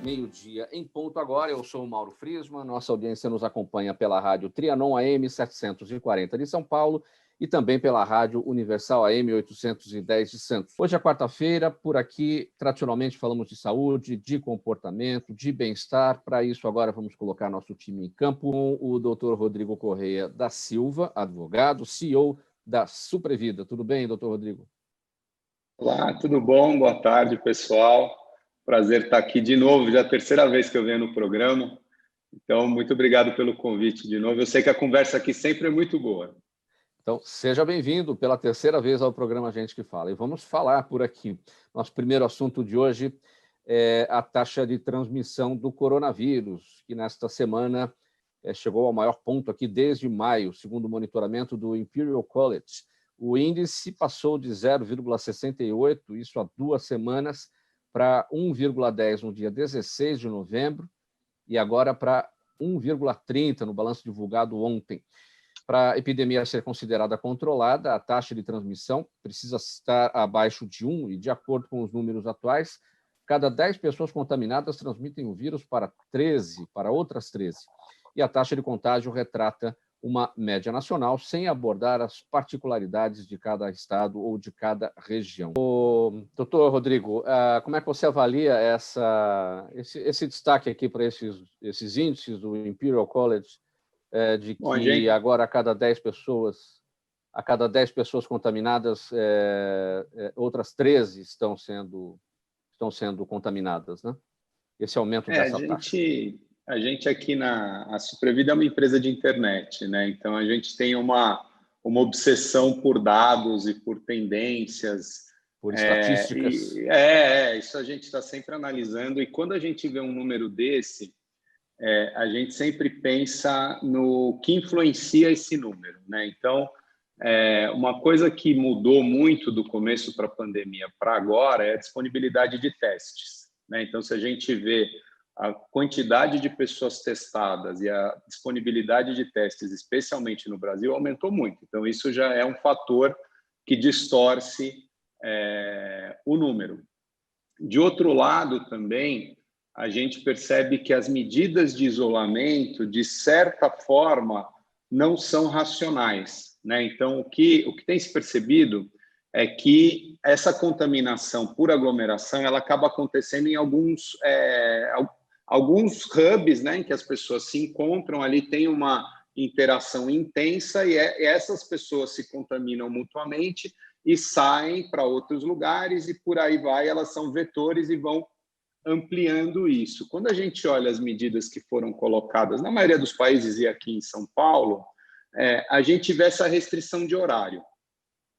Meio-dia em ponto agora. Eu sou o Mauro Friesman. Nossa audiência nos acompanha pela rádio Trianon AM 740 de São Paulo e também pela rádio Universal AM 810 de Santos. Hoje é quarta-feira. Por aqui, tradicionalmente, falamos de saúde, de comportamento, de bem-estar. Para isso, agora vamos colocar nosso time em campo com o Dr. Rodrigo Correia da Silva, advogado, CEO da Suprevida. Tudo bem, doutor Rodrigo? Olá, tudo bom? Boa tarde, pessoal. Prazer estar aqui de novo, já é a terceira vez que eu venho no programa. Então, muito obrigado pelo convite de novo. Eu sei que a conversa aqui sempre é muito boa. Então, seja bem-vindo pela terceira vez ao programa Gente que Fala. E vamos falar por aqui. Nosso primeiro assunto de hoje é a taxa de transmissão do coronavírus, que nesta semana chegou ao maior ponto aqui desde maio, segundo o monitoramento do Imperial College. O índice passou de 0,68, isso há 2 semanas, para 1,10 no dia 16 de novembro e agora para 1,30 no balanço divulgado ontem. Para a epidemia ser considerada controlada, a taxa de transmissão precisa estar abaixo de 1 e, de acordo com os números atuais, cada 10 pessoas contaminadas transmitem o vírus para outras 13. E a taxa de contágio retrata uma média nacional, sem abordar as particularidades de cada estado ou de cada região. Doutor Rodrigo, como é que você avalia esse destaque aqui para esses índices do Imperial College, de que agora a cada 10 pessoas contaminadas, outras 13 estão sendo contaminadas, né? Esse aumento dessa taxa. A gente aqui a Suprevida é uma empresa de internet, né? Então a gente tem uma obsessão por dados e por tendências, por estatísticas. Isso a gente está sempre analisando, e quando a gente vê um número desse, a gente sempre pensa no que influencia esse número, né? Então, uma coisa que mudou muito do começo para a pandemia para agora é a disponibilidade de testes, né? Então, se a gente vê a quantidade de pessoas testadas e a disponibilidade de testes, especialmente no Brasil, aumentou muito. Então, isso já é um fator que distorce o número. De outro lado, também, a gente percebe que as medidas de isolamento, de certa forma, não são racionais, né? Então, o que tem se percebido é que essa contaminação por aglomeração ela acaba acontecendo em alguns hubs, né, em que as pessoas se encontram ali, tem uma interação intensa e essas pessoas se contaminam mutuamente e saem para outros lugares e por aí vai, elas são vetores e vão ampliando isso. Quando a gente olha as medidas que foram colocadas na maioria dos países e aqui em São Paulo, a gente vê essa restrição de horário.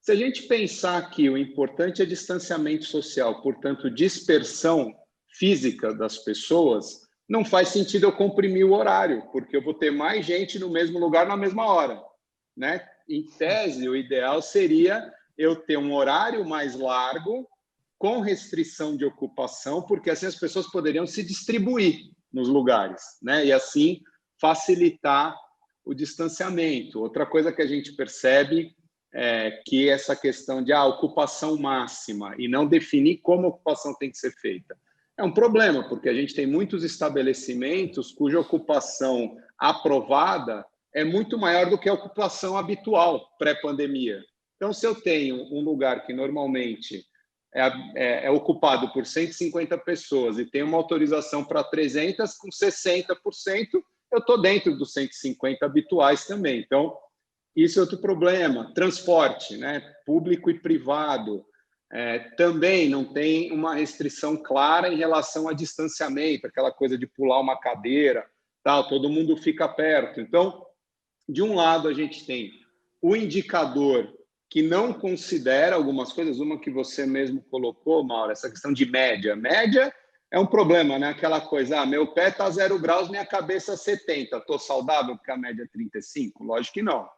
Se a gente pensar que o importante é distanciamento social, portanto, dispersão física das pessoas, não faz sentido eu comprimir o horário, porque eu vou ter mais gente no mesmo lugar na mesma hora, né? Em tese, o ideal seria eu ter um horário mais largo, com restrição de ocupação, porque assim as pessoas poderiam se distribuir nos lugares, né? E assim facilitar o distanciamento. Outra coisa que a gente percebe é que essa questão de ocupação máxima e não definir como a ocupação tem que ser feita é um problema, porque a gente tem muitos estabelecimentos cuja ocupação aprovada é muito maior do que a ocupação habitual pré-pandemia. Então, se eu tenho um lugar que normalmente é ocupado por 150 pessoas e tem uma autorização para 300, com 60%, eu estou dentro dos 150 habituais também. Então, isso é outro problema. Transporte, né? Público e privado. Também não tem uma restrição clara em relação a distanciamento, aquela coisa de pular uma cadeira, tal, todo mundo fica perto. Então, de um lado, a gente tem o indicador que não considera algumas coisas, uma que você mesmo colocou, Mauro, essa questão de média. Média é um problema, né? Aquela coisa, meu pé está 0 graus, minha cabeça 70. Estou saudável porque a média é 35? Lógico que não.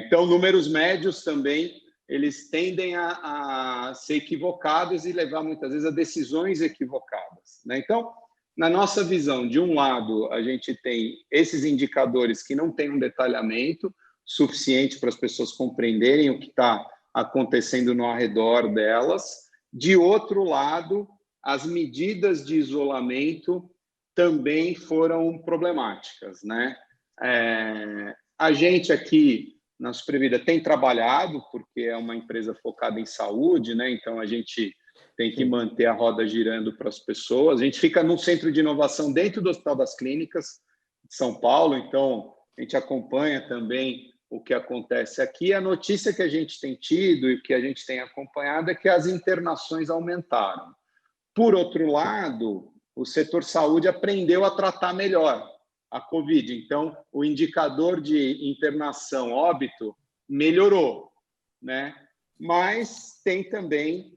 Então, números médios também, eles tendem a ser equivocados e levar, muitas vezes, a decisões equivocadas, né? Então, na nossa visão, de um lado, a gente tem esses indicadores que não têm um detalhamento suficiente para as pessoas compreenderem o que está acontecendo no arredor delas. De outro lado, as medidas de isolamento também foram problemáticas, né? A gente aqui na Supervida tem trabalhado, porque é uma empresa focada em saúde, né? Então a gente tem que manter a roda girando para as pessoas. A gente fica num centro de inovação dentro do Hospital das Clínicas de São Paulo, então a gente acompanha também o que acontece aqui. A notícia que a gente tem tido e que a gente tem acompanhado é que as internações aumentaram. Por outro lado, o setor saúde aprendeu a tratar melhor a Covid. Então, o indicador de internação, óbito, melhorou, né? Mas tem também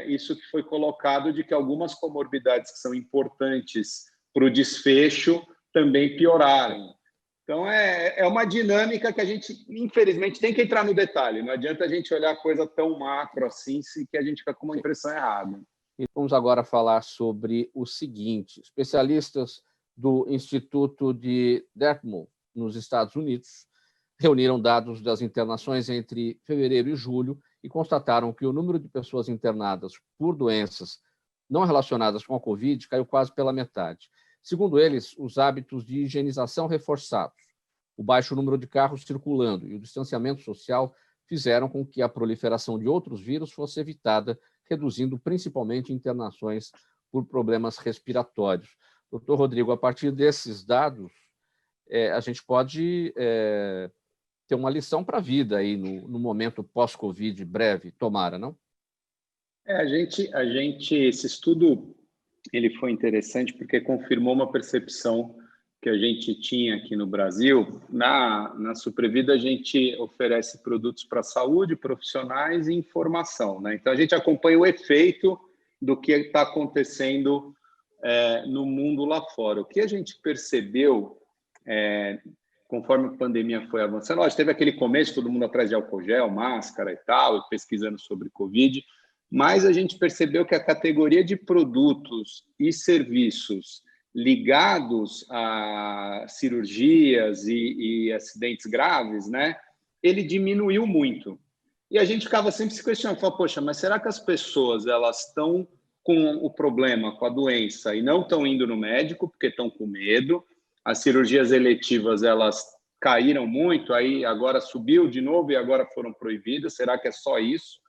isso que foi colocado de que algumas comorbidades que são importantes para o desfecho também pioraram. Então, é uma dinâmica que a gente, infelizmente, tem que entrar no detalhe. Não adianta a gente olhar coisa tão macro assim, que a gente fica com uma impressão errada. E vamos agora falar sobre o seguinte. Especialistas do Instituto de Dartmouth, nos Estados Unidos, reuniram dados das internações entre fevereiro e julho e constataram que o número de pessoas internadas por doenças não relacionadas com a Covid caiu quase pela metade. Segundo eles, os hábitos de higienização reforçados, o baixo número de carros circulando e o distanciamento social fizeram com que a proliferação de outros vírus fosse evitada, reduzindo principalmente internações por problemas respiratórios. Doutor Rodrigo, a partir desses dados, a gente pode ter uma lição para a vida aí no momento pós-Covid breve, tomara, não? Esse estudo ele foi interessante porque confirmou uma percepção que a gente tinha aqui no Brasil. Na Supervida, a gente oferece produtos para saúde, profissionais e informação, né? Então, a gente acompanha o efeito do que está acontecendo no mundo lá fora. O que a gente percebeu, conforme a pandemia foi avançando, teve aquele começo, todo mundo atrás de álcool gel, máscara e tal, e pesquisando sobre Covid, mas a gente percebeu que a categoria de produtos e serviços ligados a cirurgias e acidentes graves, né, ele diminuiu muito. E a gente ficava sempre se questionando, poxa, mas será que as pessoas elas estão com o problema, com a doença, e não estão indo no médico porque estão com medo? As cirurgias eletivas elas caíram muito, aí agora subiu de novo e agora foram proibidas. Será que é só isso?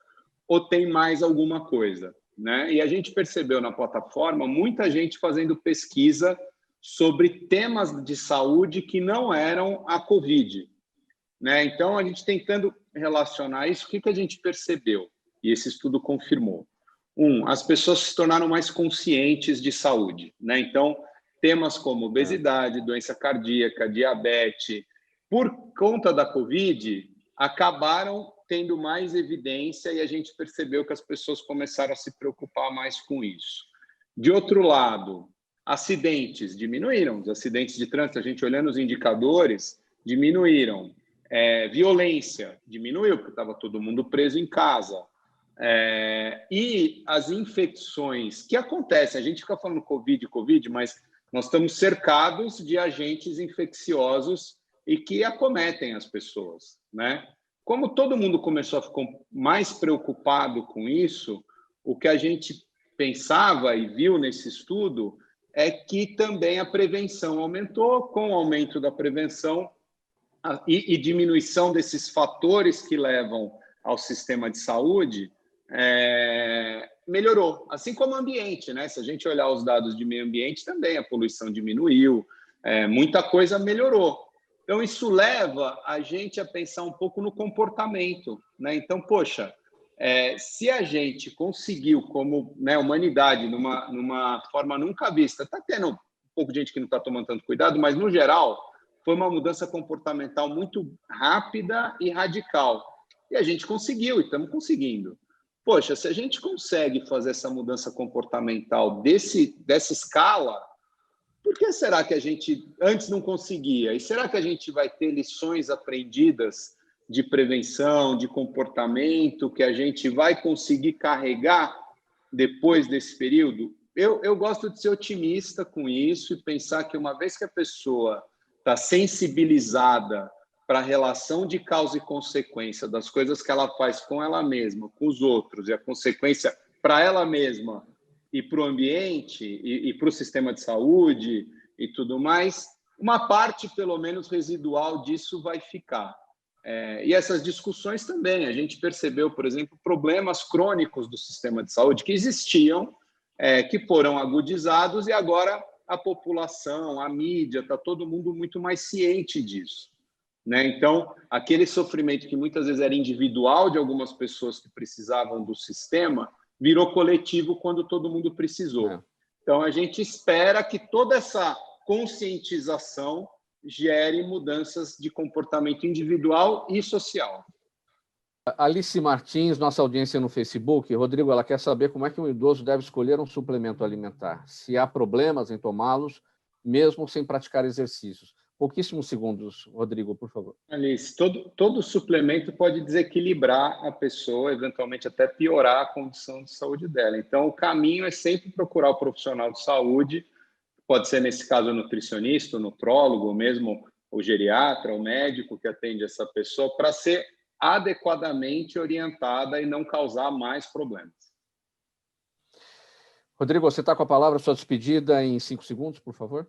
Ou tem mais alguma coisa, né? E a gente percebeu na plataforma muita gente fazendo pesquisa sobre temas de saúde que não eram a Covid, né? Então, a gente tentando relacionar isso, o que a gente percebeu? E esse estudo confirmou. As pessoas se tornaram mais conscientes de saúde, né? Então, temas como obesidade, doença cardíaca, diabetes, por conta da Covid, acabaram tendo mais evidência e a gente percebeu que as pessoas começaram a se preocupar mais com isso. De outro lado, acidentes diminuíram, os acidentes de trânsito, a gente olhando os indicadores, diminuíram. Violência diminuiu, porque estava todo mundo preso em casa. E as infecções que acontecem, a gente fica falando Covid, mas nós estamos cercados de agentes infecciosos e que acometem as pessoas, né? Como todo mundo começou a ficar mais preocupado com isso, o que a gente pensava e viu nesse estudo é que também a prevenção aumentou. Com o aumento da prevenção e diminuição desses fatores que levam ao sistema de saúde, melhorou. Assim como o ambiente, né? Se a gente olhar os dados de meio ambiente, também a poluição diminuiu, muita coisa melhorou. Então, isso leva a gente a pensar um pouco no comportamento, né? Então, poxa, se a gente conseguiu, como, né, humanidade, numa forma nunca vista, está tendo um pouco de gente que não está tomando tanto cuidado, mas, no geral, foi uma mudança comportamental muito rápida e radical. E a gente conseguiu, e estamos conseguindo. Poxa, se a gente consegue fazer essa mudança comportamental dessa escala, por que será que a gente antes não conseguia? E será que a gente vai ter lições aprendidas de prevenção, de comportamento, que a gente vai conseguir carregar depois desse período? Eu gosto de ser otimista com isso e pensar que uma vez que a pessoa está sensibilizada para a relação de causa e consequência das coisas que ela faz com ela mesma, com os outros, e a consequência para ela mesma e para o ambiente e para o sistema de saúde e tudo mais, uma parte, pelo menos, residual disso vai ficar. E essas discussões também, a gente percebeu, por exemplo, problemas crônicos do sistema de saúde que existiam, que foram agudizados e agora a população, a mídia, está todo mundo muito mais ciente disso, né? Então, aquele sofrimento que muitas vezes era individual de algumas pessoas que precisavam do sistema, virou coletivo quando todo mundo precisou. Então, a gente espera que toda essa conscientização gere mudanças de comportamento individual e social. Alice Martins, nossa audiência no Facebook. Rodrigo, ela quer saber como é que um idoso deve escolher um suplemento alimentar, se há problemas em tomá-los, mesmo sem praticar exercícios. Pouquíssimos segundos, Rodrigo, por favor. Alice, todo suplemento pode desequilibrar a pessoa, eventualmente até piorar a condição de saúde dela. Então, o caminho é sempre procurar o profissional de saúde, pode ser, nesse caso, o nutricionista, o nutrólogo, ou mesmo o geriatra, o médico que atende essa pessoa, para ser adequadamente orientada e não causar mais problemas. Rodrigo, você está com a palavra, sua despedida em 5 segundos, por favor.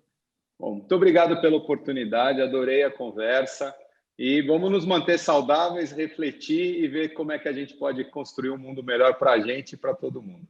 Bom, muito obrigado pela oportunidade, adorei a conversa e vamos nos manter saudáveis, refletir e ver como é que a gente pode construir um mundo melhor para a gente e para todo mundo.